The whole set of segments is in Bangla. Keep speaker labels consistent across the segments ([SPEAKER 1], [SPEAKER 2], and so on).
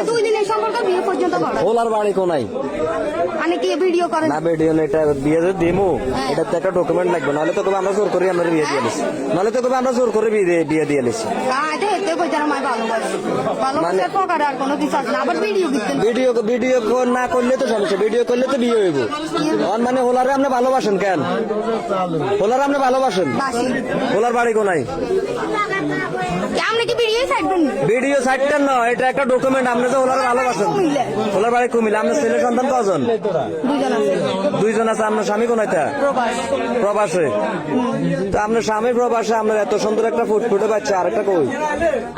[SPEAKER 1] 2 দিনের সম্পর্ক বিয়ে পর্যন্ত করে।
[SPEAKER 2] ওলার বাড়ি কোনায়?
[SPEAKER 1] মানে কি ভিডিও করে
[SPEAKER 2] না ভিডিও না, এটা বিয়ে যদি দিমু এটা তো একটা ডকুমেন্ট লাগবে, নাহলে তো কবে আমরা জোর করে আমরা বিয়ে দিয়ে দিছি, নাহলে তো কবে আমরা জোর করে বিয়ে দিয়ে দিছি।
[SPEAKER 1] এটা হেতে কই জানা মাই ভালোবাসি ভালোবাসার প্রকার আর কোনো কিছু আছে না। আবার ভিডিও দিতেন,
[SPEAKER 2] ভিডিও না করলে তো সমস্যা, ভিডিও করলে তো বিয়ে হইব। মানে হোলারে আপনি ভালোবাসেন কেন? হোলারে আপনি ভালোবাসেন? হোলার বাড়ি কোনায়?
[SPEAKER 1] আপনি কি ভিডিও ছাড়বেন?
[SPEAKER 2] ভিডিও ছাড়তেন না, এটা একটা ডকুমেন্ট। আপনি যে হোলারে ভালোবাসেন। হোলার বাড়ি কুমিল্লা। আপনার ছেলে সন্তান কজন?
[SPEAKER 1] 2 জন আছে।
[SPEAKER 2] 2 জন আছে। আপনার স্বামী কোনাইটা? প্রবাসে। তো আপনার স্বামী প্রবাসে, আপনার এত সুন্দর একটা ফুটফুটে বাচ্চা, আরেকটা কই?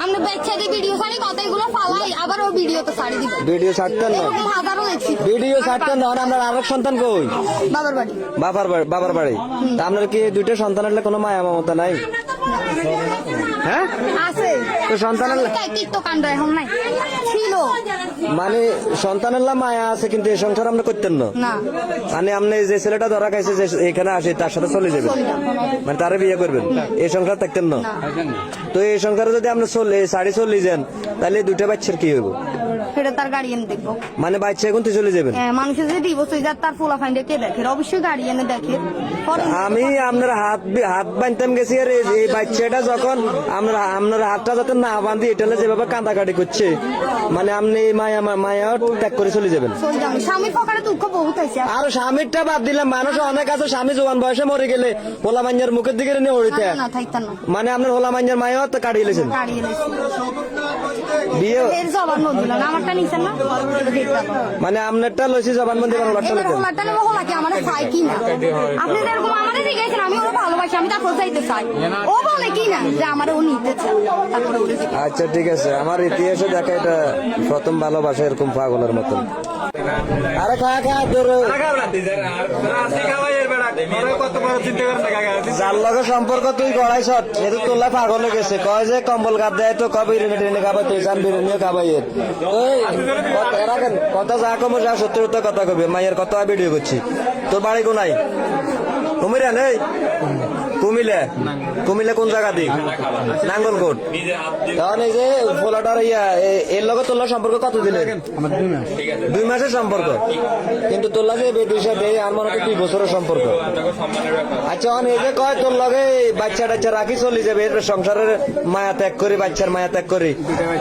[SPEAKER 1] আমরা বাচ্চাদের ভিডিও ছাড়ি, কথাগুলো ফালাই, আবার ও ভিডিও তো ছাড়ি দিবে।
[SPEAKER 2] ভিডিও ছাড়তেন না?
[SPEAKER 1] হাজারও দেখছি
[SPEAKER 2] ভিডিও ছাড়তেন না। আপনার আরেক সন্তান কই?
[SPEAKER 1] বাবার বাড়ি।
[SPEAKER 2] বাবার বাড়ি। তা আপনার কি 2টা সন্তান হলে কোনো মায়া মমতা নাই? হ্যাঁ
[SPEAKER 1] আছে
[SPEAKER 2] তো সন্তানের
[SPEAKER 1] তো কাণ্ড এখন নাই, ছিল
[SPEAKER 2] মানে সন্তানের মায়া আছে, কিন্তু এই সংসার আমরা করতেন না। মানে আপনি যে ছেলেটা ধরা খাইছে যে এখানে আসে তার সাথে চলে যাবেন, মানে তারে বিয়ে করবেন, এই সংসার থাকতেন না। তো এই সংসারে যদি আপনি সাড়ে চলে যান, তাহলে 2টা বাচ্চার কি হইব?
[SPEAKER 1] সেটা তার গার্ডিয়ান দেখবো।
[SPEAKER 2] মানে বাচ্চা এখন তো চলে যাবেন।
[SPEAKER 1] মানুষের যদি ডিভোর্স হয়ে যায় তার ফুলা ফাইন্ডে কে দেখে? অবশ্যই গার্ডিয়ানে দেখে।
[SPEAKER 2] আমি আপনার হাত বাঁধতাম গেছি, আর এই বাচ্চাটা যখন আপনার হাতটা যাতে না বাঁধি এটা যেভাবে কাঁদাকাটি করছে, মানে আপনি মায়া ত্যাগ করে চলে যাবেন।
[SPEAKER 1] স্বামীর পকেটে দুঃখ বহুত আছে।
[SPEAKER 2] আর স্বামীরটা বাদ দিলাম, মানুষ অনেক আছে স্বামী জোয়ান বয়সে মরে গেলে হোলা মাঞ্জার মুখের দিকে নিয়ে ওড়িতে, মানে আপনার হোলা মাঞ্জার মায়াও তো কাটিয়ে লেছেন। বিয়ে আমারটা নিছেন না, মানে আপনারটা লইছি জবানবন্দি করার ওলারটা লইছেন।
[SPEAKER 1] ওলারটা নেব, হোলা কি আমারে চাই কি না? আপনি যেরকম আমারে জিজ্ঞাসেন, আমি ওরা ভালোবাসি, আমি তার চাইতে চাই। ও বলে কি না যে আমারে ও নিতে চায়, তারপরে ওরে।
[SPEAKER 2] আচ্ছা ঠিক আছে, আমার ইতিহাসে দেখা এটা প্রথম ভালোবাসা এরকম পাগলের মতন। আরে খা তোর যার লগে সম্পর্ক তুই গড়াইছ এতো তোলা পাগল হয়ে গেছে, কয় যে কম্বল গাদ দেয় তো কবে বিরিয়ানি টেনে খাবার, তুই চান বিরিয়ানিও খাবাই। কথা যা কমো যা সত্যি সত্য কথা কবি, মায়ের কত ভিডিও করছি। তোর বাড়ি কোনায়? কুমিরা নেই? কুমিল্লা কোন জায়গা দিক? নাঙ্গলকোট। তখন এই যে পোলাটার এর লগে তোর সম্পর্ক কত দিনের? 2 মাসের সম্পর্ক, কিন্তু তোর লাগে বেদিশা দেয় আর মনে হয় 2 বছরের সম্পর্ক। আচ্ছা এই যে কয় তোর লগে বাচ্চা টাচ্চা রাখি চলে যাবে, এর সংসারের মায়া ত্যাগ করি, বাচ্চার মায়া ত্যাগ করি,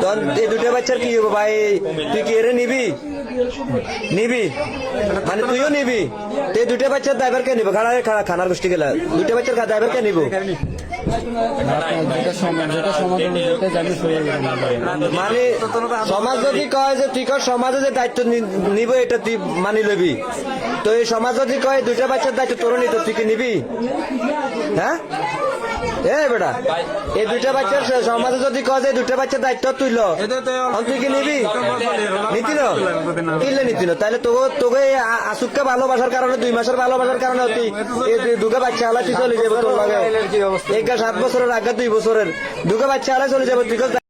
[SPEAKER 2] তখন এই 2টা বাচ্চার কি হবে ভাই? তুই কি এরে নিবি? মানে তুইও নিবি? এই 2টা বাচ্চার ড্রাইভার কে নিবো? খানার গোষ্ঠী গেলা 2টা বাচ্চার ড্রাইভার কে নিবো? মানে সমাজ যদি কয় যে তুই সমাজে যে দায়িত্ব নিব এটা তুই মানি লবি, তো এই সমাজ যদি কয় 2টা বাচ্চার দায়িত্ব তোর নিত, তুই কি নিবি? হ্যাঁ বেটা, এই 2টা বাচ্চার সমাজে যদি কয় যে 2টা বাচ্চার দায়িত্ব তুই তুই কি নিবি? নিতিল তাহলে তোকে আসুককে ভালোবাসার কারণে 2 মাসের ভালোবাসার কারণে তুই 2টা বাচ্চা হালা তুই চলে যাবো তোর লাগে। 7 বছরের আগে 2 বছরের 2টা বাচ্চা হালা চলে যাবো তুই।